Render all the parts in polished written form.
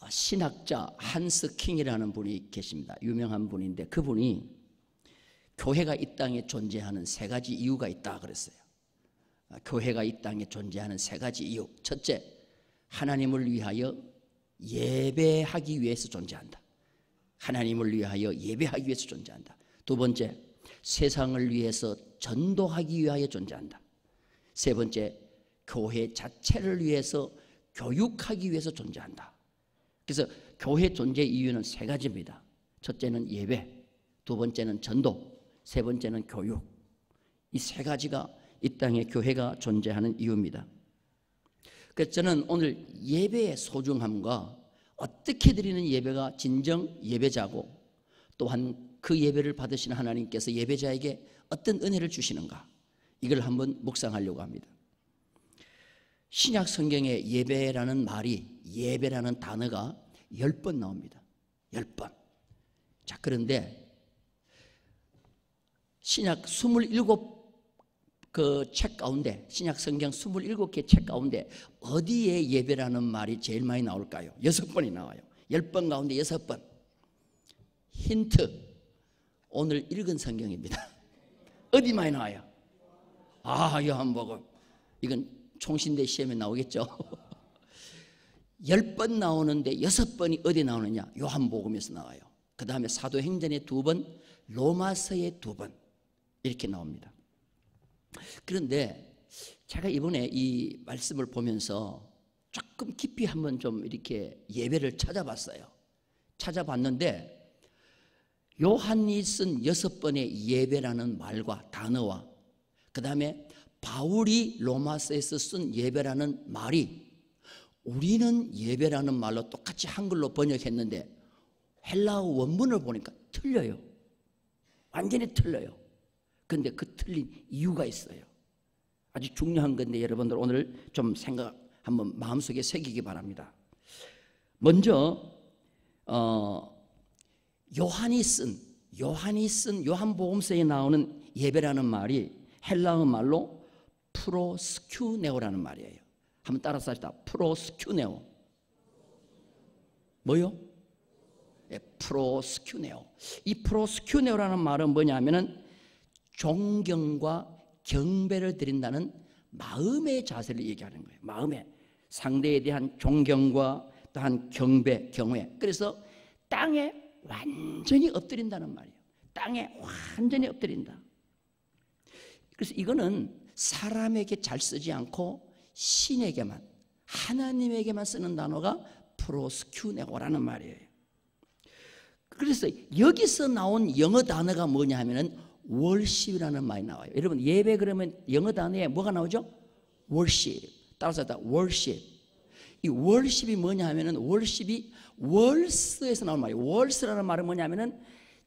신학자 한스 킹이라는 분이 계십니다. 유명한 분인데 그분이 교회가 이 땅에 존재하는 세 가지 이유가 있다 그랬어요. 교회가 이 땅에 존재하는 세 가지 이유. 첫째, 하나님을 위하여 예배하기 위해서 존재한다. 하나님을 위하여 예배하기 위해서 존재한다. 두 번째, 세상을 위해서 전도하기 위하여 존재한다. 세 번째, 교회 자체를 위해서 교육하기 위해서 존재한다. 그래서 교회 존재 이유는 세 가지입니다. 첫째는 예배, 두 번째는 전도, 세 번째는 교육. 이 세 가지가 이 땅에 교회가 존재하는 이유입니다. 그래서 저는 오늘 예배의 소중함과 어떻게 드리는 예배가 진정 예배자고 또한 그 예배를 받으시는 하나님께서 예배자에게 어떤 은혜를 주시는가, 이걸 한번 묵상하려고 합니다. 신약 성경에 예배라는 말이, 예배라는 단어가 10번 나옵니다. 10번. 자, 그런데 신약 27 그 책 가운데, 신약 성경 27개 책 가운데 어디에 예배라는 말이 제일 많이 나올까요? 6번이 나와요. 10번 가운데 6번. 힌트, 오늘 읽은 성경입니다. 어디 많이 나와요? 요한복음. 이건 총신대 시험에 나오겠죠. 10번 나오는데 6번이 어디 나오느냐? 요한복음에서 나와요. 그 다음에 사도행전에 2번, 로마서에 2번 이렇게 나옵니다. 그런데 제가 이번에 이 말씀을 보면서 조금 깊이 한번 좀 이렇게 예배를 찾아봤어요. 찾아봤는데 요한이 쓴 6번의 예배라는 말과 단어와 그 다음에 바울이 로마서에서 쓴 예배라는 말이 우리는 예배라는 말로 똑같이 한글로 번역했는데 헬라어 원문을 보니까 틀려요. 완전히 틀려요. 그런데 그 틀린 이유가 있어요. 아주 중요한 건데 여러분들 오늘 좀 생각 한번 마음속에 새기기 바랍니다. 먼저 요한이 쓴 요한복음서에 나오는 예배라는 말이 헬라어 말로 프로스큐네오라는 말이에요. 한번 따라서 합시다. 프로스큐네오. 뭐요? 프로스큐네오. 이 프로스큐네오라는 말은 뭐냐면은 존경과 경배를 드린다는 마음의 자세를 얘기하는 거예요. 마음의 상대에 대한 존경과 또한 경배, 경외. 그래서 땅에 완전히 엎드린다는 말이에요. 땅에 완전히 엎드린다. 그래서 이거는 사람에게 잘 쓰지 않고 신에게만, 하나님에게만 쓰는 단어가 프로스큐네오라는 말이에요. 그래서 여기서 나온 영어 단어가 뭐냐 하면은 월십이라는 말이 나와요. 여러분 예배 그러면 영어 단어에 뭐가 나오죠? 월십. 따라서 다 월십. 이 월십이 뭐냐 하면은 월십이 월스에서 나온 말이에요. 월스라는 말은 뭐냐 하면은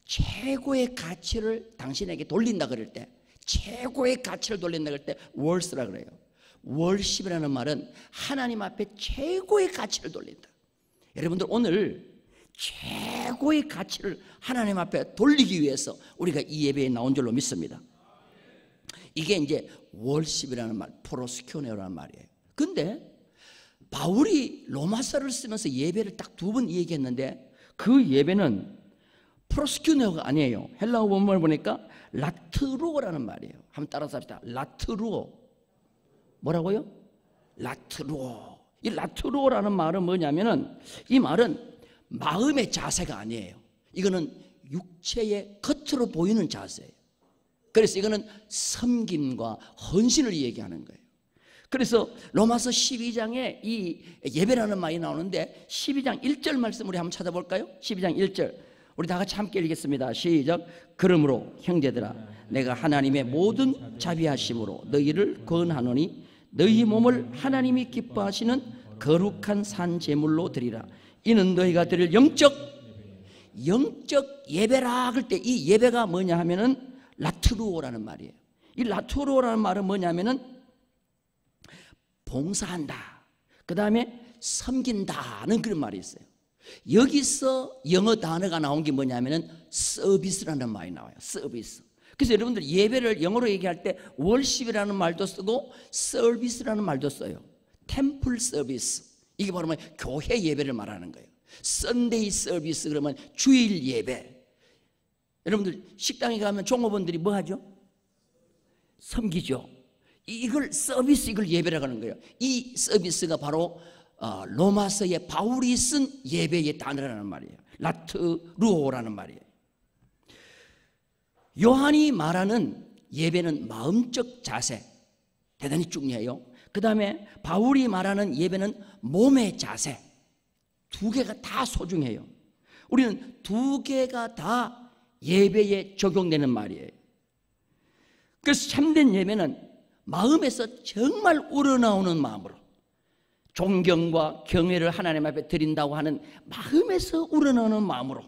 최고의 가치를 당신에게 돌린다 그럴 때, 최고의 가치를 돌린다 그럴 때 월스라 그래요. 월십이라는 말은 하나님 앞에 최고의 가치를 돌린다. 여러분들 오늘 최고의 가치를 하나님 앞에 돌리기 위해서 우리가 이 예배에 나온 줄로 믿습니다. 이게 이제 월십이라는 말, 프로스큐네오라는 말이에요. 근데 바울이 로마서를 쓰면서 예배를 딱 2번 얘기했는데 그 예배는 프로스큐네오가 아니에요. 헬라어 원문을 보니까 라트루오라는 말이에요. 한번 따라서 합시다. 라트루오. 뭐라고요? 라트루오. 이 라트루오라는 말은 뭐냐면은 이 말은 마음의 자세가 아니에요. 이거는 육체의 겉으로 보이는 자세예요. 그래서 이거는 섬김과 헌신을 얘기하는 거예요. 그래서 로마서 12장에 이 예배라는 말이 나오는데 12장 1절 말씀 우리 한번 찾아볼까요? 12장 1절 우리 다 같이 함께 읽겠습니다. 시작. 그러므로 형제들아 내가 하나님의 모든 자비하심으로 너희를 권하노니 너희 몸을 하나님이 기뻐하시는 거룩한 산 제물로 드리라. 이는 너희가 드릴 영적 예배라. 그럴 때 이 예배가 뭐냐 하면은 라트루오라는 말이에요. 이 라트루오라는 말은 뭐냐 하면은 봉사한다, 그 다음에 섬긴다는 그런 말이 있어요. 여기서 영어 단어가 나온 게 뭐냐면은 서비스라는 말이 나와요. 서비스. 그래서 여러분들 예배를 영어로 얘기할 때 월십이라는 말도 쓰고 서비스라는 말도 써요. 템플 서비스. 이게 바로 교회 예배를 말하는 거예요. 썬데이 서비스 그러면 주일 예배. 여러분들 식당에 가면 종업원들이 뭐 하죠? 섬기죠. 이걸 서비스, 이걸 예배라고 하는 거예요. 이 서비스가 바로 로마서의 바울이 쓴 예배의 단어라는 말이에요. 라트루오라는 말이에요. 요한이 말하는 예배는 마음적 자세, 대단히 중요해요. 그 다음에 바울이 말하는 예배는 몸의 자세, 두 개가 다 소중해요. 우리는 두 개가 다 예배에 적용되는 말이에요. 그래서 참된 예배는 마음에서 정말 우러나오는 마음으로, 존경과 경외를 하나님 앞에 드린다고 하는 마음에서 우러나오는 마음으로,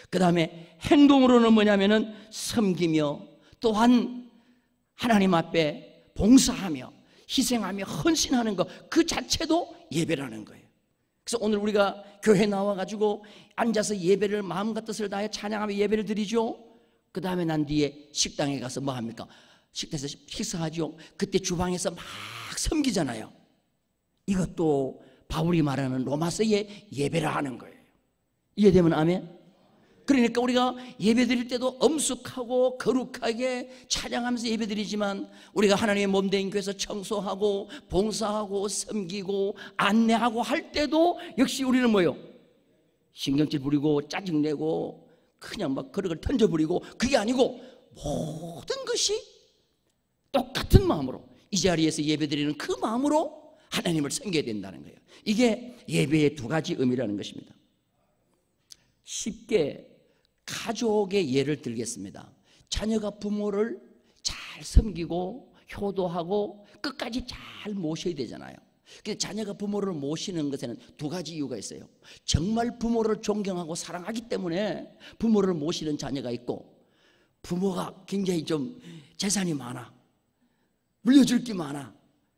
그 다음에 행동으로는 뭐냐면은 섬기며 또한 하나님 앞에 봉사하며 희생하며 헌신하는 것, 그 자체도 예배라는 거예요. 그래서 오늘 우리가 교회 나와가지고 앉아서 예배를 마음과 뜻을 다해 찬양하며 예배를 드리죠. 그 다음에 난 뒤에 식당에 가서 뭐 합니까? 식당에서 식사하죠. 그때 주방에서 막 섬기잖아요. 이것도 바울이 말하는 로마서의 예배라 하는 거예요. 이해되면 아멘? 그러니까 우리가 예배 드릴 때도 엄숙하고 거룩하게 찬양하면서 예배 드리지만, 우리가 하나님의 몸된 교회에서 청소하고 봉사하고 섬기고 안내하고 할 때도 역시 우리는 뭐요? 신경질 부리고 짜증내고 그냥 막 그릇을 던져버리고, 그게 아니고 모든 것이 똑같은 마음으로 이 자리에서 예배 드리는 그 마음으로 하나님을 섬겨야 된다는 거예요. 이게 예배의 두 가지 의미라는 것입니다. 쉽게 가족의 예를 들겠습니다. 자녀가 부모를 잘 섬기고 효도하고 끝까지 잘 모셔야 되잖아요. 그래서 자녀가 부모를 모시는 것에는 두 가지 이유가 있어요. 정말 부모를 존경하고 사랑하기 때문에 부모를 모시는 자녀가 있고, 부모가 굉장히 좀 재산이 많아, 물려줄 게 많아,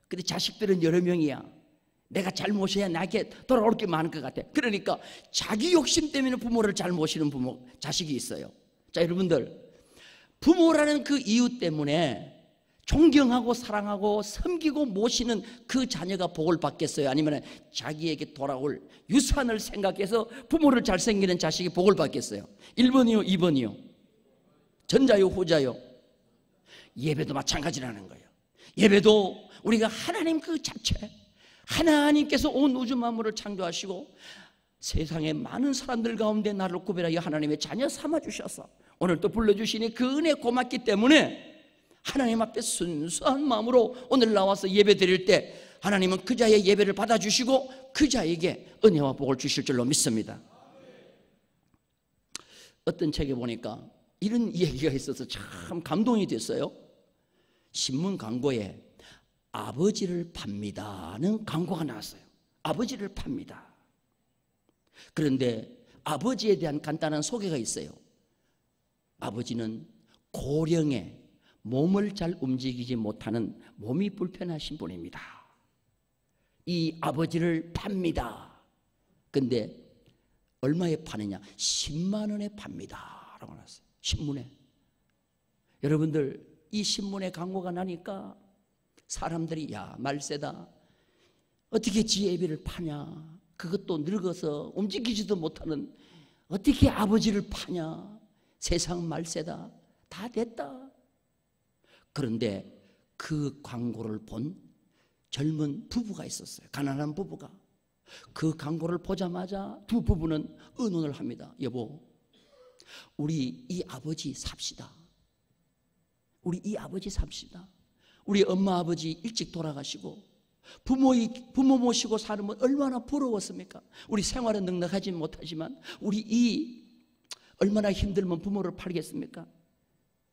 근데 자식들은 여러 명이야. 내가 잘 모셔야 나에게 돌아올 게 많을 것 같아. 그러니까 자기 욕심 때문에 부모를 잘 모시는 부모, 자식이 있어요. 자, 여러분들, 부모라는 그 이유 때문에 존경하고 사랑하고 섬기고 모시는 그 자녀가 복을 받겠어요? 아니면 자기에게 돌아올 유산을 생각해서 부모를 잘 섬기는 자식이 복을 받겠어요? 1번이요 2번이요? 전자요 후자요? 예배도 마찬가지라는 거예요. 예배도 우리가 하나님 그 자체, 하나님께서 온 우주 만물을 창조하시고 세상의 많은 사람들 가운데 나를 구별하여 하나님의 자녀 삼아주셔서 오늘 또 불러주시니 그 은혜 고맙기 때문에 하나님 앞에 순수한 마음으로 오늘 나와서 예배 드릴 때 하나님은 그 자의 예배를 받아주시고 그 자에게 은혜와 복을 주실 줄로 믿습니다. 어떤 책에 보니까 이런 얘기가 있어서 참 감동이 됐어요. 신문 광고에 아버지를 팝니다는 광고가 나왔어요. 아버지를 팝니다. 그런데 아버지에 대한 간단한 소개가 있어요. 아버지는 고령에 몸을 잘 움직이지 못하는 몸이 불편하신 분입니다. 이 아버지를 팝니다. 근데 얼마에 파느냐? 10만 원에 팝니다 라고 나왔어요. 신문에. 여러분들, 이 신문에 광고가 나니까 사람들이 야, 말세다, 어떻게 지 애비를 파냐, 그것도 늙어서 움직이지도 못하는 어떻게 아버지를 파냐, 세상 말세다, 다 됐다. 그런데 그 광고를 본 젊은 부부가 있었어요. 가난한 부부가. 그 광고를 보자마자 두 부부는 의논을 합니다. 여보, 우리 이 아버지 삽시다. 우리 이 아버지 삽시다. 우리 엄마 아버지 일찍 돌아가시고 부모 모시고 사는 건 얼마나 부러웠습니까? 우리 생활은 넉넉하지 못하지만 우리 이 얼마나 힘들면 부모를 팔겠습니까?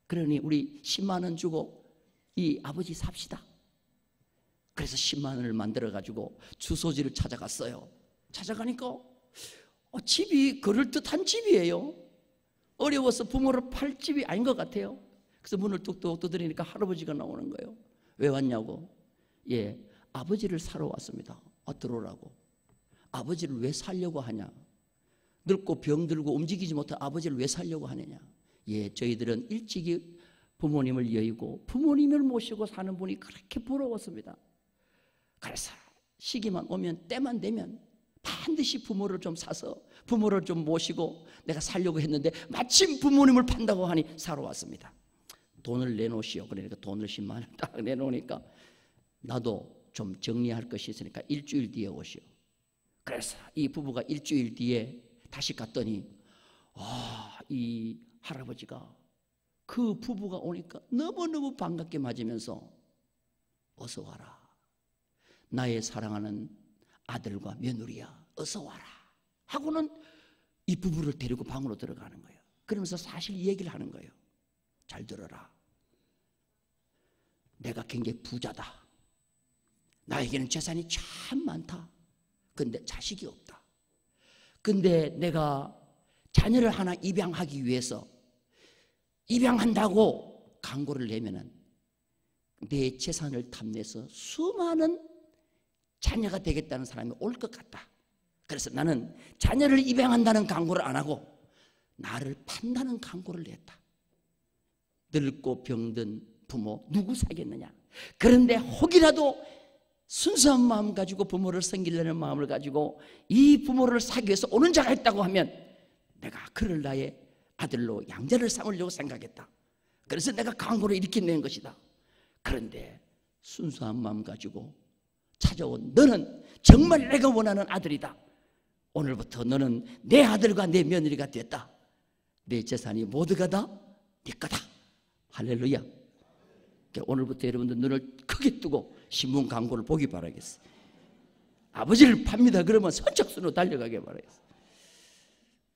그러니 우리 10만 원 주고 이 아버지 삽시다. 그래서 10만 원을 만들어 가지고 주소지를 찾아갔어요. 찾아가니까 집이 그럴듯한 집이에요. 어려워서 부모를 팔 집이 아닌 것 같아요. 그래서 문을 뚝뚝 두드리니까 할아버지가 나오는 거예요. 왜 왔냐고? 예, 아버지를 사러 왔습니다. 들어오라고. 아버지를 왜 살려고 하냐? 늙고 병들고 움직이지 못한 아버지를 왜 살려고 하느냐? 예, 저희들은 일찍이 부모님을 여의고 부모님을 모시고 사는 분이 그렇게 부러웠습니다. 그래서 시기만 오면 때만 되면 반드시 부모를 좀 사서 부모를 좀 모시고 내가 살려고 했는데 마침 부모님을 판다고 하니 사러 왔습니다. 돈을 내놓으시오. 그러니까 돈을 10만 원 딱 내놓으니까 나도 좀 정리할 것이 있으니까 일주일 뒤에 오시오. 그래서 이 부부가 일주일 뒤에 다시 갔더니 이 할아버지가 그 부부가 오니까 너무너무 반갑게 맞으면서 어서 와라. 나의 사랑하는 아들과 며느리야, 어서 와라 하고는 이 부부를 데리고 방으로 들어가는 거예요. 그러면서 사실 얘기를 하는 거예요. 잘 들어라. 내가 굉장히 부자다. 나에게는 재산이 참 많다. 근데 자식이 없다. 근데 내가 자녀를 하나 입양하기 위해서 입양한다고 광고를 내면은 내 재산을 탐내서 수많은 자녀가 되겠다는 사람이 올 것 같다. 그래서 나는 자녀를 입양한다는 광고를 안 하고 나를 판다는 광고를 냈다. 늙고 병든 부모 누구 사겠느냐. 그런데 혹이라도 순수한 마음 가지고 부모를 섬기려는 마음을 가지고 이 부모를 사기 위해서 오는 자가 있다고 하면 내가 그를 나의 아들로 양자를 삼으려고 생각했다. 그래서 내가 광고를 이렇게 낸 것이다. 그런데 순수한 마음 가지고 찾아온 너는 정말 내가 원하는 아들이다. 오늘부터 너는 내 아들과 내 며느리가 됐다. 내 재산이 모두가 다 네 거다. 할렐루야. 오늘부터 여러분들 눈을 크게 뜨고 신문 광고를 보기 바라겠어요. 아버지를 팝니다 그러면 선착순으로 달려가게 바라겠어요.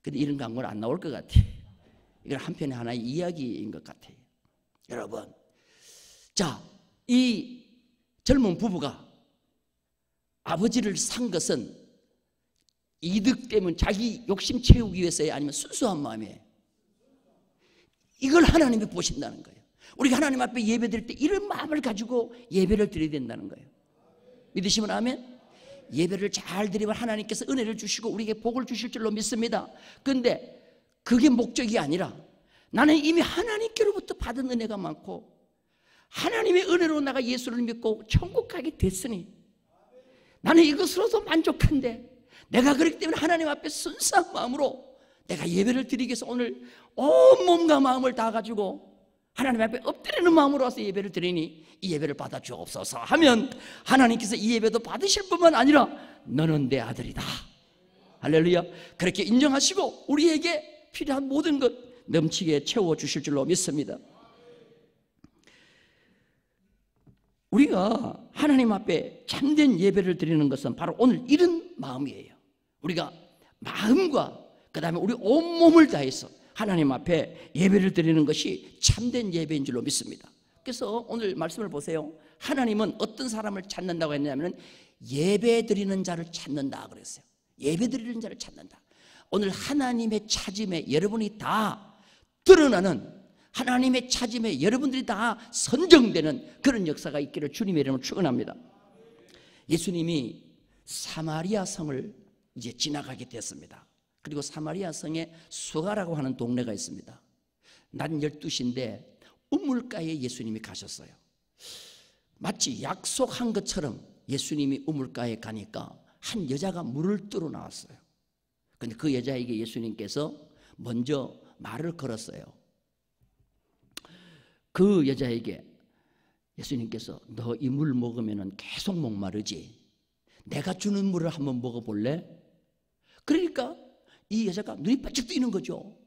근데 이런 광고는 안 나올 것 같아요. 이건 한편의 하나의 이야기인 것 같아요. 여러분, 자, 이 젊은 부부가 아버지를 산 것은 이득 때문에 자기 욕심 채우기 위해서예요? 아니면 순수한 마음이에요? 이걸 하나님이 보신다는 거예요. 우리가 하나님 앞에 예배 드릴 때 이런 마음을 가지고 예배를 드려야 된다는 거예요. 믿으시면 아멘? 예배를 잘 드리면 하나님께서 은혜를 주시고 우리에게 복을 주실 줄로 믿습니다. 그런데 그게 목적이 아니라 나는 이미 하나님께로부터 받은 은혜가 많고 하나님의 은혜로 내가 예수를 믿고 천국 가게 됐으니 나는 이것으로도 만족한데 내가 그렇기 때문에 하나님 앞에 순수한 마음으로 내가 예배를 드리기 위해서 오늘 온 몸과 마음을 다 가지고 하나님 앞에 엎드리는 마음으로 와서 예배를 드리니 이 예배를 받아 주옵소서 하면 하나님께서 이 예배도 받으실 뿐만 아니라 너는 내 아들이다. 할렐루야. 그렇게 인정하시고 우리에게 필요한 모든 것 넘치게 채워주실 줄로 믿습니다. 우리가 하나님 앞에 참된 예배를 드리는 것은 바로 오늘 이런 마음이에요. 우리가 마음과 그 다음에 우리 온몸을 다해서 하나님 앞에 예배를 드리는 것이 참된 예배인 줄로 믿습니다. 그래서 오늘 말씀을 보세요. 하나님은 어떤 사람을 찾는다고 했냐면 예배 드리는 자를 찾는다 그랬어요. 예배 드리는 자를 찾는다. 오늘 하나님의 찾음에 여러분이 다 드러나는, 하나님의 찾음에 여러분들이 다 선정되는 그런 역사가 있기를 주님의 이름으로 축원합니다. 예수님이 사마리아 성을 이제 지나가게 됐습니다. 그리고 사마리아 성에 수가라고 하는 동네가 있습니다. 낮 12시인데 우물가에 예수님이 가셨어요. 마치 약속한 것처럼 예수님이 우물가에 가니까 한 여자가 물을 뜨러 나왔어요. 그런데 그 여자에게 예수님께서 먼저 말을 걸었어요. 그 여자에게 예수님께서 너 이 물 먹으면 계속 목마르지? 내가 주는 물을 한번 먹어볼래? 그러니까 이 여자가 눈이 반짝 뜨이는 거죠.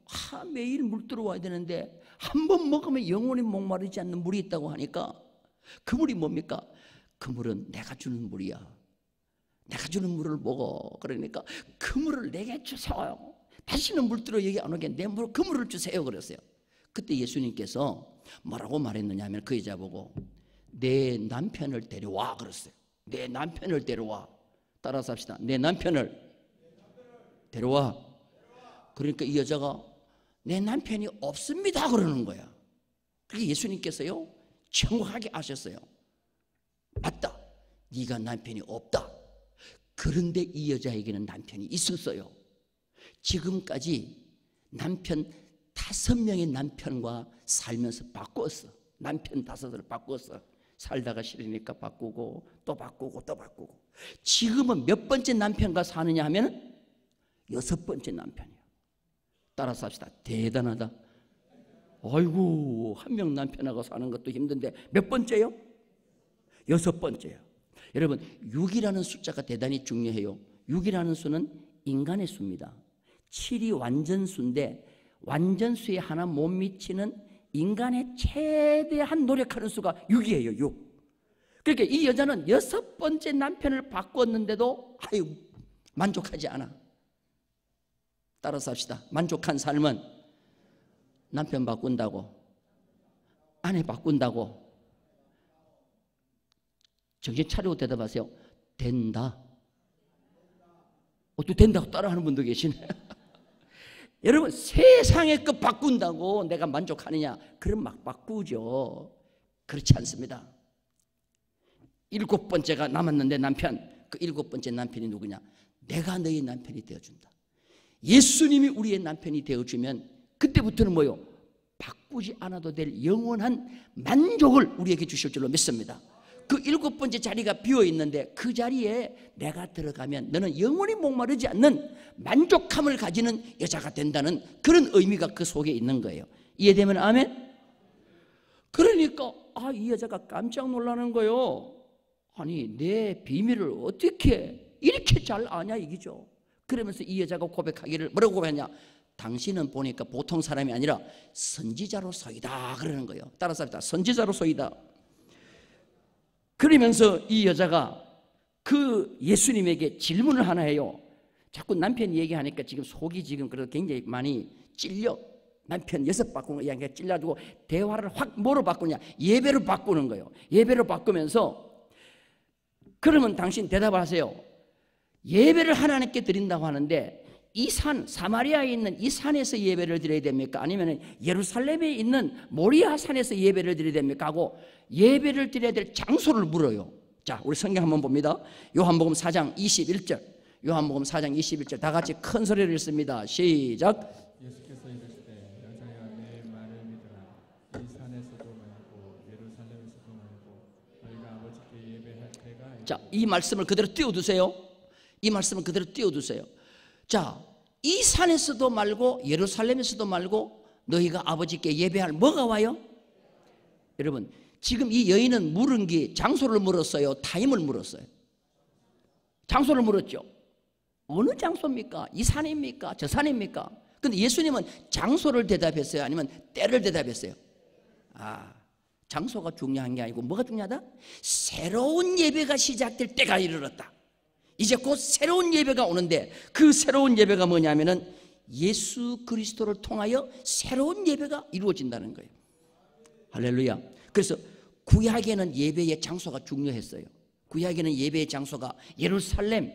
매일 물 들어와야 되는데 한 번 먹으면 영원히 목마르지 않는 물이 있다고 하니까 그 물이 뭡니까? 그 물은 내가 주는 물이야. 내가 주는 물을 먹어. 그러니까 그 물을 내게 주세요. 다시는 물 들어 여기 안 오게 내 물, 그 물을 주세요. 그랬어요. 그때 예수님께서 뭐라고 말했느냐 하면 그 여자 보고 내 남편을 데려와 그랬어요. 내 남편을 데려와. 따라서 합시다. 내 남편을 데려와. 그러니까 이 여자가 내 남편이 없습니다 그러는 거야. 그게 예수님께서요 정확하게 아셨어요. 맞다. 네가 남편이 없다. 그런데 이 여자에게는 남편이 있었어요. 지금까지 남편 5명의 남편과 살면서 바꿨어. 남편 5을 바꿨어. 살다가 싫으니까 바꾸고 또 바꾸고 또 바꾸고. 지금은 몇 번째 남편과 사느냐 하면 6번째 남편이에요. 따라서 합시다. 대단하다. 아이고, 한 명 남편하고 사는 것도 힘든데 몇 번째요? 6번째요. 여러분, 6이라는 숫자가 대단히 중요해요. 6이라는 수는 인간의 수입니다. 7이 완전수인데 완전수에 하나 못 미치는 인간의 최대한 노력하는 수가 6이에요. 6. 그러니까 이 여자는 6번째 남편을 바꿨는데도 만족하지 않아. 따라서 합시다. 만족한 삶은 남편 바꾼다고, 아내 바꾼다고 정신 차리고 대답하세요. 된다. 또 된다고 따라하는 분도 계시네. 여러분, 세상의 것 바꾼다고 내가 만족하느냐? 그럼 막 바꾸죠. 그렇지 않습니다. 7번째가 남았는데 남편, 그 7번째 남편이 누구냐? 내가 너의 남편이 되어준다. 예수님이 우리의 남편이 되어주면 그때부터는 뭐요? 바꾸지 않아도 될 영원한 만족을 우리에게 주실 줄로 믿습니다. 그 7번째 자리가 비어있는데 그 자리에 내가 들어가면 너는 영원히 목마르지 않는 만족함을 가지는 여자가 된다는 그런 의미가 그 속에 있는 거예요. 이해되면 아멘? 그러니까 이 여자가 깜짝 놀라는 거예요. 아니, 내 비밀을 어떻게 이렇게 잘 아냐 이기죠. 그러면서 이 여자가 고백하기를 뭐라고 고백하냐? 당신은 보니까 보통 사람이 아니라 선지자로서이다 그러는 거예요. 따라서 합시다. 선지자로서이다. 그러면서 이 여자가 그 예수님에게 질문을 하나 해요. 자꾸 남편이 얘기하니까 지금 속이 지금 그래도 굉장히 많이 찔려. 남편 6 바꾸는 거 이야기가 찔려가지고 대화를 확 뭐로 바꾸냐? 예배로 바꾸는 거예요. 예배로 바꾸면서 그러면 당신 대답을 하세요. 예배를 하나님께 드린다고 하는데 이 산, 사마리아에 있는 이 산에서 예배를 드려야 됩니까? 아니면 예루살렘에 있는 모리아 산에서 예배를 드려야 됩니까? 하고 예배를 드려야 될 장소를 물어요. 자, 우리 성경 한번 봅니다. 요한복음 4장 21절. 요한복음 4장 21절. 다 같이 큰 소리를 읽습니다. 시작. 예수께서 이르시되 여자야 내 말을 믿으라. 이 산에서도 말고 예루살렘에서도 말고 너희가 아버지께 예배할 때가. 자, 이 말씀을 그대로 띄워두세요. 이 말씀을 그대로 띄워두세요. 자, 이 산에서도 말고 예루살렘에서도 말고 너희가 아버지께 예배할 뭐가 와요? 여러분, 지금 이 여인은 물은 게 장소를 물었어요? 타임을 물었어요? 장소를 물었죠. 어느 장소입니까? 이 산입니까? 저 산입니까? 근데 예수님은 장소를 대답했어요? 아니면 때를 대답했어요? 장소가 중요한 게 아니고 뭐가 중요하다? 새로운 예배가 시작될 때가 이르렀다. 이제 곧 새로운 예배가 오는데 그 새로운 예배가 뭐냐면은 예수 그리스도를 통하여 새로운 예배가 이루어진다는 거예요. 할렐루야. 그래서 구약에는 예배의 장소가 중요했어요. 구약에는 예배의 장소가 예루살렘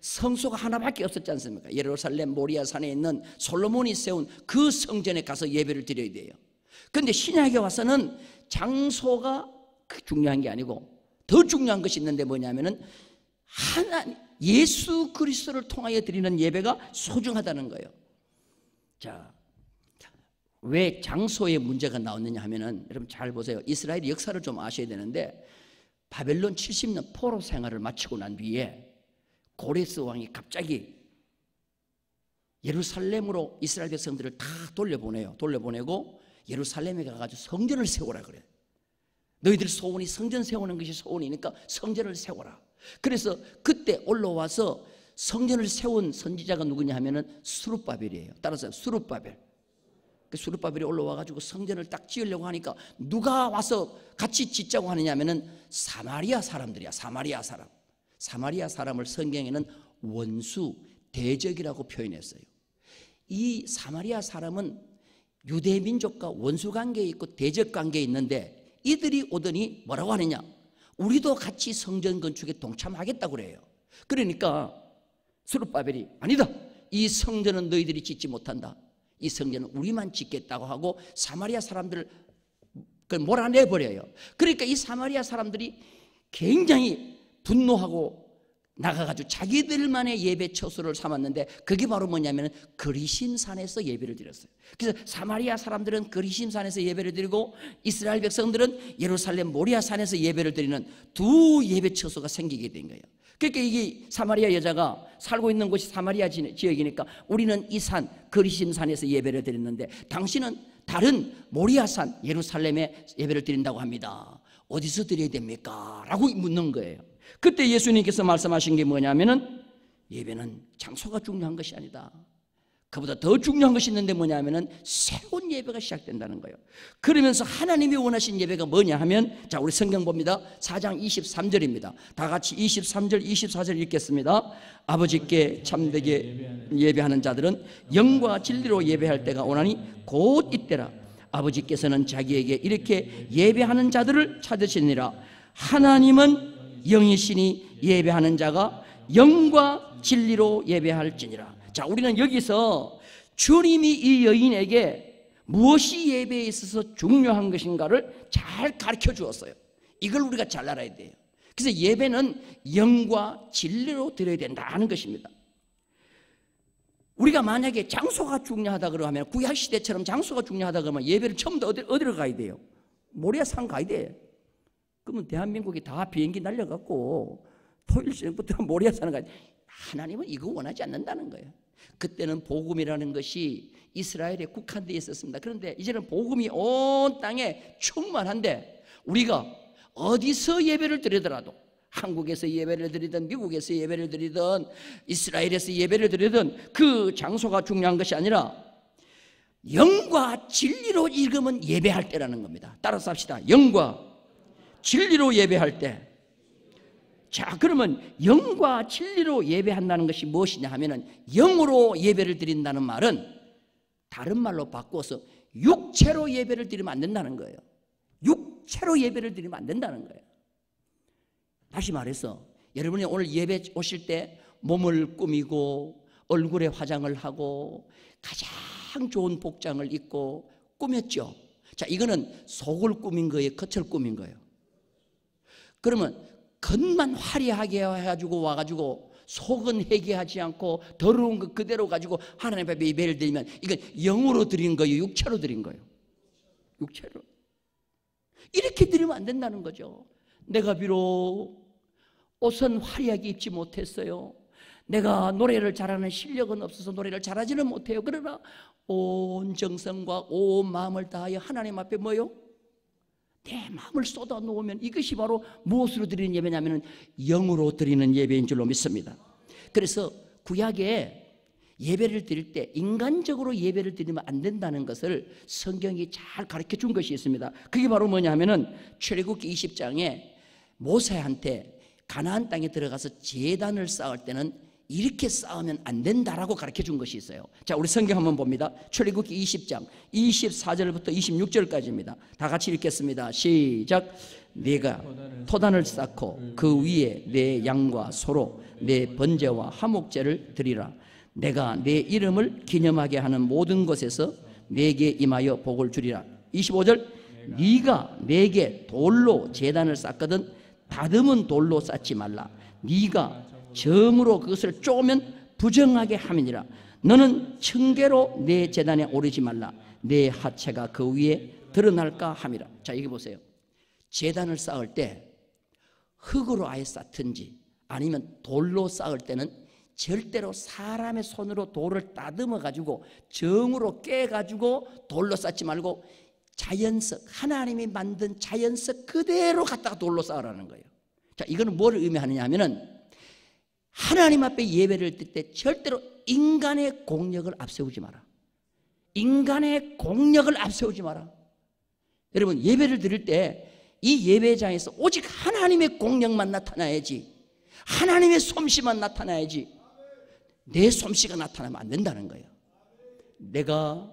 성소가 하나밖에 없었지 않습니까? 예루살렘 모리아 산에 있는 솔로몬이 세운 그 성전에 가서 예배를 드려야 돼요. 그런데 신약에 와서는 장소가 중요한 게 아니고 더 중요한 것이 있는데 뭐냐면은 예수 그리스도를 통하여 드리는 예배가 소중하다는 거예요. 자, 왜 장소에 문제가 나왔느냐 하면은 여러분 잘 보세요. 이스라엘의 역사를 좀 아셔야 되는데 바벨론 70년 포로 생활을 마치고 난 뒤에 고레스 왕이 갑자기 예루살렘으로 이스라엘 백성들을 다 돌려보내고 예루살렘에 가가지고 성전을 세우라 그래요. 너희들 소원이 성전 세우는 것이 소원이니까 성전을 세워라. 그래서 그때 올라와서 성전을 세운 선지자가 누구냐 하면은 스룹바벨이에요. 따라서 스룹바벨. 그 스룹바벨이 올라와가지고 성전을 딱 지으려고 하니까 누가 와서 같이 짓자고 하느냐 하면은 사마리아 사람들이야. 사마리아 사람을 성경에는 원수, 대적이라고 표현했어요. 이 사마리아 사람은 유대 민족과 원수 관계에 있고 대적 관계에 있는데 이들이 오더니 뭐라고 하느냐? 우리도 같이 성전 건축에 동참하겠다고 그래요. 그러니까 스룹바벨이 아니다. 이 성전은 너희들이 짓지 못한다. 이 성전은 우리만 짓겠다고 하고 사마리아 사람들을 몰아내버려요. 그러니까 이 사마리아 사람들이 굉장히 분노하고 나가가지고 자기들만의 예배 처소를 삼았는데 그게 바로 뭐냐면 그리심산에서 예배를 드렸어요. 그래서 사마리아 사람들은 그리심산에서 예배를 드리고 이스라엘 백성들은 예루살렘 모리아산에서 예배를 드리는 두 예배 처소가 생기게 된 거예요. 그러니까 이게 사마리아 여자가 살고 있는 곳이 사마리아 지역이니까 우리는 이 산 그리심산에서 예배를 드렸는데 당신은 다른 모리아산 예루살렘에 예배를 드린다고 합니다. 어디서 드려야 됩니까? 라고 묻는 거예요. 그때 예수님께서 말씀하신 게 뭐냐면은 예배는 장소가 중요한 것이 아니다. 그보다 더 중요한 것이 있는데 뭐냐면은 새로운 예배가 시작된다는 거예요. 그러면서 하나님이 원하신 예배가 뭐냐 하면, 자, 우리 성경 봅니다. 4장 23절입니다. 다 같이 23절, 24절 읽겠습니다. 아버지께 참되게 예배하는 자들은 영과 진리로 예배할 때가 오나니 곧 이때라. 아버지께서는 자기에게 이렇게 예배하는 자들을 찾으시니라. 하나님은 영이시니 예배하는 자가 영과 진리로 예배할지니라. 자, 우리는 여기서 주님이 이 여인에게 무엇이 예배에 있어서 중요한 것인가를 잘 가르쳐 주었어요. 이걸 우리가 잘 알아야 돼요. 그래서 예배는 영과 진리로 드려야 된다는 것입니다. 우리가 만약에 장소가 중요하다 그러면, 구약시대처럼 장소가 중요하다 그러면 예배를 처음부터 어디로 가야 돼요? 모리아산 가야 돼. 그러면 대한민국이 다 비행기 날려갖고 토요일 저녁부터 모리아산 가야 돼. 하나님은 이거 원하지 않는다는 거예요. 그때는 복음이라는 것이 이스라엘에 국한되어 있었습니다. 그런데 이제는 복음이 온 땅에 충만한데 우리가 어디서 예배를 드리더라도, 한국에서 예배를 드리든 미국에서 예배를 드리든 이스라엘에서 예배를 드리든 그 장소가 중요한 것이 아니라 영과 진리로 읽으면 예배할 때라는 겁니다. 따라서 합시다. 영과 진리로 예배할 때. 자, 그러면 영과 진리로 예배한다는 것이 무엇이냐 하면은, 영으로 예배를 드린다는 말은 다른 말로 바꿔서 육체로 예배를 드리면 안 된다는 거예요. 육체로 예배를 드리면 안 된다는 거예요. 다시 말해서 여러분이 오늘 예배 오실 때 몸을 꾸미고 얼굴에 화장을 하고 가장 좋은 복장을 입고 꾸몄죠. 자, 이거는 속을 꾸민 거예요, 겉을 꾸민 거예요? 그러면 겉만 화려하게 해가지고 와가지고 속은 회개하지 않고 더러운 것 그대로 가지고 하나님 앞에 예배를 드리면 이건 영으로 드린 거예요, 육체로 드린 거예요? 육체로. 이렇게 드리면 안 된다는 거죠. 내가 비록 옷은 화려하게 입지 못했어요. 내가 노래를 잘하는 실력은 없어서 노래를 잘하지는 못해요. 그러나 온 정성과 온 마음을 다하여 하나님 앞에 뭐요? 내 마음을 쏟아 놓으면 이것이 바로 무엇으로 드리는 예배냐면 영으로 드리는 예배인 줄로 믿습니다. 그래서 구약에 예배를 드릴 때 인간적으로 예배를 드리면 안 된다는 것을 성경이 잘 가르쳐 준 것이 있습니다. 그게 바로 뭐냐 하면은 출애굽기 20장에 모세한테 가나안 땅에 들어가서 제단을 쌓을 때는 이렇게 쌓으면 안 된다라고 가르쳐 준 것이 있어요. 자, 우리 성경 한번 봅니다. 출애굽기 20장 24절부터 26절까지입니다. 다 같이 읽겠습니다. 시작. 네가 토단을 쌓고 그 위에 내 양과 소로 내 번제와 화목제를 드리라. 내가 내 이름을 기념하게 하는 모든 곳에서 내게 임하여 복을 주리라. 25절. 네가 내게 돌로 제단을 쌓거든 다듬은 돌로 쌓지 말라. 네가 정으로 그것을 쪼면 부정하게 함이니라. 너는 층계로 내 제단에 오르지 말라. 내 하체가 그 위에 드러날까 함이라. 자, 여기 보세요. 제단을 쌓을 때 흙으로 아예 쌓든지 아니면 돌로 쌓을 때는 절대로 사람의 손으로 돌을 다듬어 가지고 정으로 깨 가지고 돌로 쌓지 말고 자연석, 하나님이 만든 자연석 그대로 갖다가 돌로 쌓으라는 거예요. 자, 이거는 뭐를 의미하느냐 하면은 하나님 앞에 예배를 드릴 때 절대로 인간의 공력을 앞세우지 마라. 인간의 공력을 앞세우지 마라. 여러분, 예배를 드릴 때 이 예배장에서 오직 하나님의 공력만 나타나야지, 하나님의 솜씨만 나타나야지 내 솜씨가 나타나면 안 된다는 거예요. 내가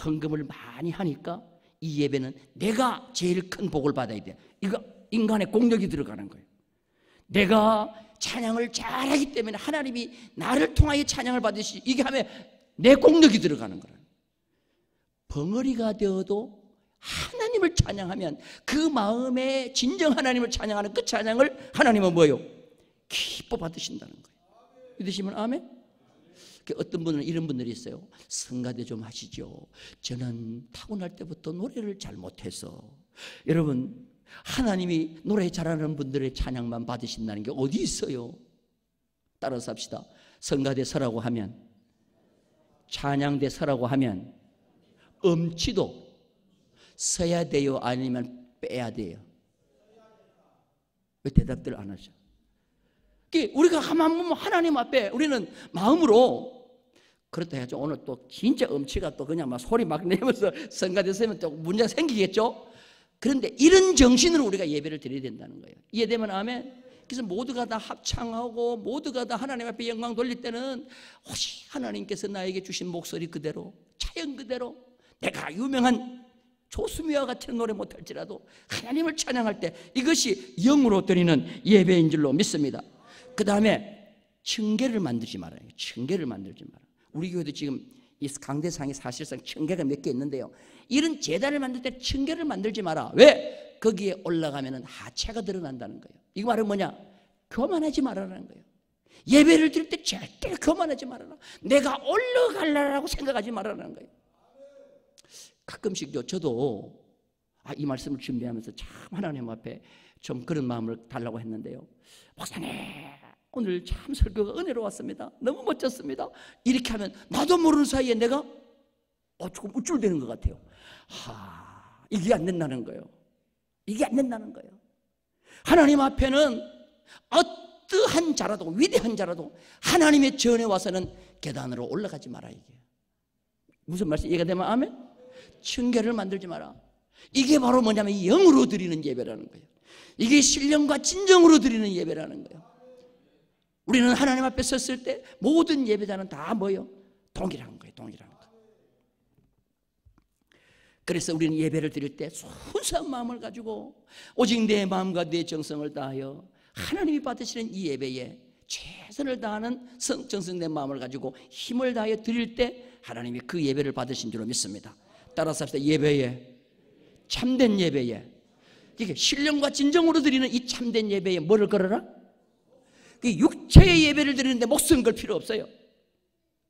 헌금을 많이 하니까 이 예배는 내가 제일 큰 복을 받아야 돼. 이거 인간의 공력이 들어가는 거예요. 내가 찬양을 잘하기 때문에 하나님이 나를 통하여 찬양을 받으시, 이게 하면 내 공력이 들어가는 거예요. 벙어리가 되어도 하나님을 찬양하면 그 마음에 진정 하나님을 찬양하는 그 찬양을 하나님은 뭐예요? 기뻐 받으신다는 거예요. 믿으시면 아멘? 어떤 분은 이런 분들이 있어요. 성가대 좀 하시죠. 저는 타고날 때부터 노래를 잘 못해서. 여러분, 하나님이 노래 잘하는 분들의 찬양만 받으신다는 게 어디 있어요? 따라서 합시다. 성가대 서라고 하면, 찬양대 서라고 하면 음치도 서야 돼요? 아니면 빼야 돼요? 왜 대답들 안 하죠? 우리가 가만 보면 하나님 앞에 우리는 마음으로, 그렇다 해가지고 오늘 또 진짜 음치가 또 그냥 막 소리 막 내면서 성가대 서면 또 문제가 생기겠죠? 그런데 이런 정신으로 우리가 예배를 드려야 된다는 거예요. 이해되면 아멘? 그래서 모두가 다 합창하고 모두가 다 하나님 앞에 영광 돌릴 때는 혹시 하나님께서 나에게 주신 목소리 그대로, 차연 그대로, 내가 유명한 조수미와 같은 노래 못할지라도 하나님을 찬양할 때 이것이 영으로 드리는 예배인 줄로 믿습니다. 그 다음에 층계를 만들지 말아요. 층계를 만들지 말아요. 우리 교회도 지금 이 강대상에 사실상 층계가 몇 개 있는데요, 이런 제단을 만들 때 층계를 만들지 마라. 왜? 거기에 올라가면 하체가 드러난다는 거예요. 이거 말은 뭐냐? 교만하지 말라는 거예요. 예배를 드릴 때 절대 교만하지 말아라. 내가 올라가려고 생각하지 말라는 거예요. 가끔씩요, 저도 이 말씀을 준비하면서 참 하나님 앞에 좀 그런 마음을 달라고 했는데요. 목사님, 오늘 참 설교가 은혜로웠습니다. 너무 멋졌습니다. 이렇게 하면 나도 모르는 사이에 내가 조금 우쭐대는 것 같아요. 이게 안 된다는 거예요. 이게 안 된다는 거예요. 하나님 앞에는 어떠한 자라도, 위대한 자라도 하나님의 전에 와서는 계단으로 올라가지 마라. 이게 무슨 말씀 이해가 되면 아멘? 층계를 만들지 마라. 이게 바로 뭐냐면 영으로 드리는 예배라는 거예요. 이게 신령과 진정으로 드리는 예배라는 거예요. 우리는 하나님 앞에 섰을 때 모든 예배자는 다 뭐예요? 동일한 거예요. 동일한 거. 그래서 우리는 예배를 드릴 때 순수한 마음을 가지고 오직 내 마음과 내 정성을 다하여 하나님이 받으시는 이 예배에 최선을 다하는 정성된 마음을 가지고 힘을 다하여 드릴 때 하나님이 그 예배를 받으신 줄로 믿습니다. 따라서 합시다. 예배에, 참된 예배에, 이게 신령과 진정으로 드리는 이 참된 예배에 뭐를 걸어라? 육체의 예배를 드리는데 목숨 걸 필요 없어요.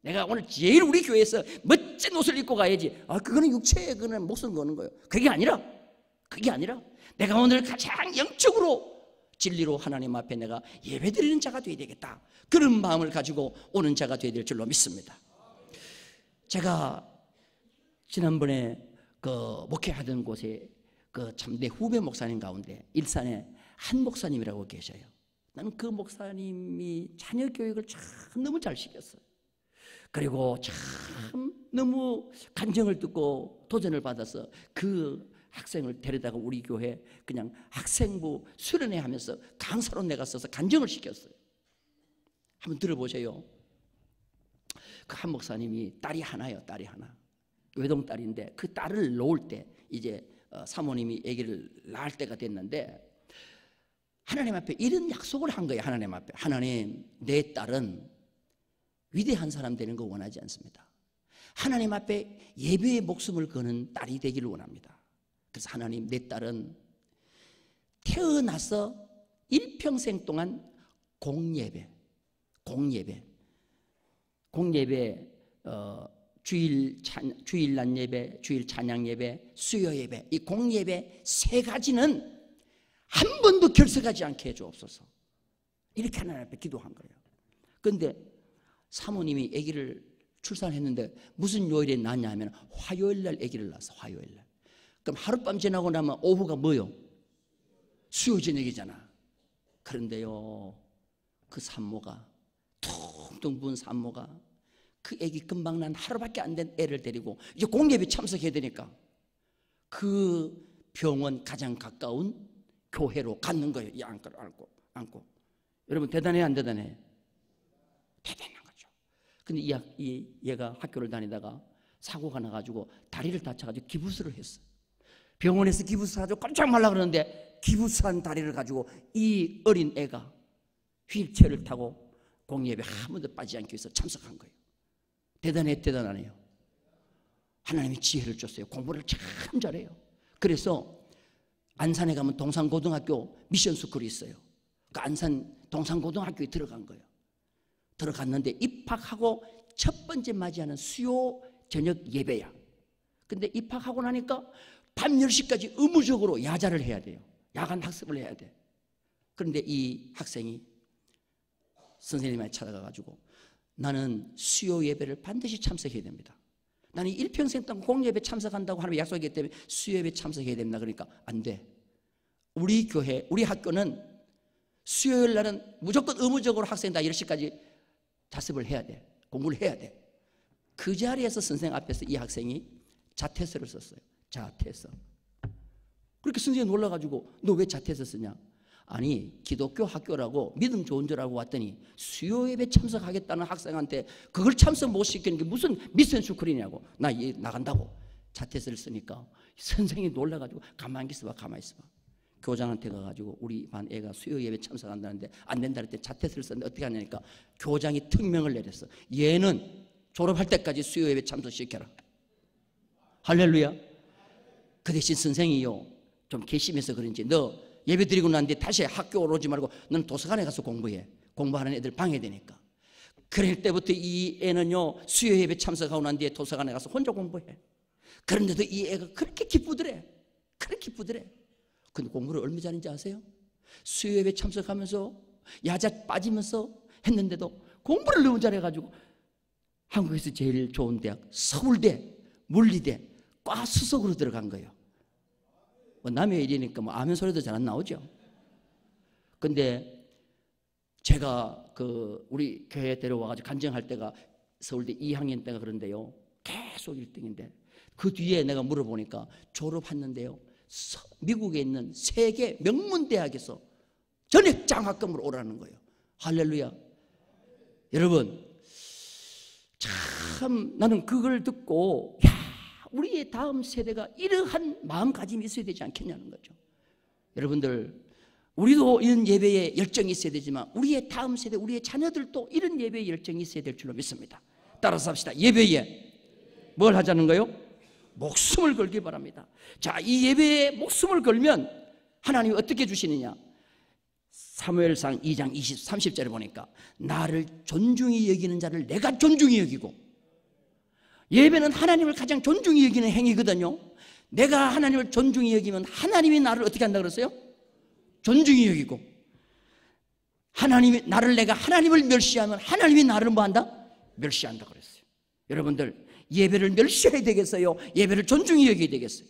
내가 오늘 제일 우리 교회에서 멋진 옷을 입고 가야지. 그거는 육체에 그는 목숨 거는 거예요. 그게 아니라 내가 오늘 가장 영적으로 진리로 하나님 앞에 내가 예배 드리는 자가 되어야 되겠다. 그런 마음을 가지고 오는 자가 되어야 될 줄로 믿습니다. 제가 지난번에 목회하던 곳에 참 내 후배 목사님 가운데 일산에 한 목사님이라고 계셔요. 나는 그 목사님이 자녀 교육을 참 너무 잘 시켰어요. 그리고 참 너무 간정을 듣고 도전을 받아서 그 학생을 데려다가 우리 교회 그냥 학생부 수련회 하면서 강사로 내가 써서 간정을 시켰어요. 한번 들어보세요. 그 한 목사님이 딸이 하나요. 딸이 하나. 외동딸인데 그 딸을 놓을 때 이제 사모님이 아기를 낳을 때가 됐는데 하나님 앞에 이런 약속을 한 거예요. 하나님 앞에. 하나님, 내 딸은 위대한 사람 되는 거 원하지 않습니다. 하나님 앞에 예배의 목숨을 거는 딸이 되기를 원합니다. 그래서 하나님, 내 딸은 태어나서 일평생 동안 공예배, 주일 낮 예배, 주일 찬양 예배, 수요 예배, 이 공예배 세 가지는 한 번도 결석하지 않게 해주옵소서. 이렇게 하나님 앞에 기도한 거예요. 그런데 사모님이 아기를 출산했는데 무슨 요일에 낳냐 하면 화요일 날 아기를 낳았어. 화요일 날. 그럼 하룻밤 지나고 나면 오후가 뭐요? 수요 저녁이잖아. 그런데요, 그 산모가 퉁퉁 부은 산모가 그 아기 금방 난 하루밖에 안 된 애를 데리고 이제 공예배 참석해야 되니까 그 병원 가장 가까운 교회로 갔는 거예요. 이 안고. 여러분 대단해 안 대단해? 대단한 거죠. 근데 얘가 학교를 다니다가 사고가 나가지고 다리를 다쳐가지고 기부스를 했어. 병원에서 기부스 가지고 깜짝 말라 그러는데 기부스한 다리를 가지고 이 어린 애가 휠체어를 타고 공예배 한 번도 빠지지 않기 위해서 참석한 거예요. 대단하네요. 하나님이 지혜를 줬어요. 공부를 참 잘해요. 그래서 안산에 가면 동산고등학교 미션스쿨이 있어요. 그 안산 동산고등학교에 들어간 거예요. 들어갔는데 입학하고 첫 번째 맞이하는 수요 저녁 예배야. 근데 입학하고 나니까 밤 10시까지 의무적으로 야자를 해야 돼요. 야간 학습을 해야 돼. 그런데 이 학생이 선생님한테 찾아가가지고 나는 수요 예배를 반드시 참석해야 됩니다. 나는 일평생 동안 공예배 참석한다고 하나님의 약속이기 때문에 수요 예배 참석해야 됩니다. 그러니까 안 돼. 우리 교회, 우리 학교는 수요일 날은 무조건 의무적으로 학생 다 10시까지 자습을 해야 돼. 공부를 해야 돼. 그 자리에서 선생님 앞에서 이 학생이 자퇴서를 썼어요. 자퇴서. 그렇게 선생님이 놀라가지고 너 왜 자퇴서 쓰냐? 아니 기독교 학교라고 믿음 좋은 줄 알고 왔더니 수요 예배 참석하겠다는 학생한테 그걸 참석 못 시키는 게 무슨 미션 슈크리냐고. 나 나간다고 자퇴서를 쓰니까 선생님이 놀라가지고 가만히 있어봐, 가만히 있어봐. 교장한테 가가지고 우리 반 애가 수요 예배 참석한다는데 안 된다 그랬더니 자퇴서를 썼는데 어떻게 하냐니까 교장이 특명을 내렸어. 얘는 졸업할 때까지 수요 예배 참석시켜라. 할렐루야. 그 대신 선생이요 좀 괘씸해서 그런지 너 예배 드리고 난 뒤에 다시 학교로 오지 말고 너는 도서관에 가서 공부해. 공부하는 애들 방해되니까. 그럴 때부터 이 애는요 수요 예배 참석하고 난 뒤에 도서관에 가서 혼자 공부해. 그런데도 이 애가 그렇게 기쁘더래. 그렇게 기쁘더래. 근데 공부를 얼마 잘했는지 아세요? 수요 예배 참석하면서 야자 빠지면서 했는데도 공부를 너무 잘해가지고 한국에서 제일 좋은 대학 서울대 물리대 과 수석으로 들어간 거예요. 뭐 남의 일이니까 뭐 아멘 소리도 잘 안 나오죠. 근데 제가 그 우리 교회에 데려와가지고 간증할 때가 서울대 2학년 때가 그런데요 계속 1등인데 그 뒤에 내가 물어보니까 졸업했는데요 미국에 있는 세계 명문대학에서 전액 장학금으로 오라는 거예요. 할렐루야. 여러분 참 나는 그걸 듣고 야 우리의 다음 세대가 이러한 마음가짐이 있어야 되지 않겠냐는 거죠. 여러분들 우리도 이런 예배에 열정이 있어야 되지만 우리의 다음 세대 우리의 자녀들도 이런 예배에 열정이 있어야 될 줄로 믿습니다. 따라서 합시다. 예배에 뭘 하자는 거요? 목숨을 걸기 바랍니다. 자, 이 예배에 목숨을 걸면 하나님이 어떻게 주시느냐? 사무엘상 2장 30절에 보니까 나를 존중히 여기는 자를 내가 존중히 여기고 예배는 하나님을 가장 존중히 여기는 행위거든요. 내가 하나님을 존중히 여기면 하나님이 나를 어떻게 한다 그랬어요? 존중히 여기고 하나님이 나를 내가 하나님을 멸시하면 하나님이 나를 뭐 한다? 멸시한다 그랬어요. 여러분들 예배를 멸시해야 되겠어요? 예배를 존중히 여겨야 되겠어요?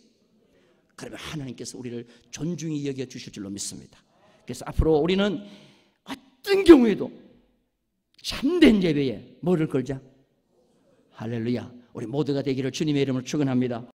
그러면 하나님께서 우리를 존중히 여겨 주실 줄로 믿습니다. 그래서 앞으로 우리는 어떤 경우에도 참된 예배에 뭐를 걸자? 할렐루야. 우리 모두가 되기를 주님의 이름으로 축원합니다.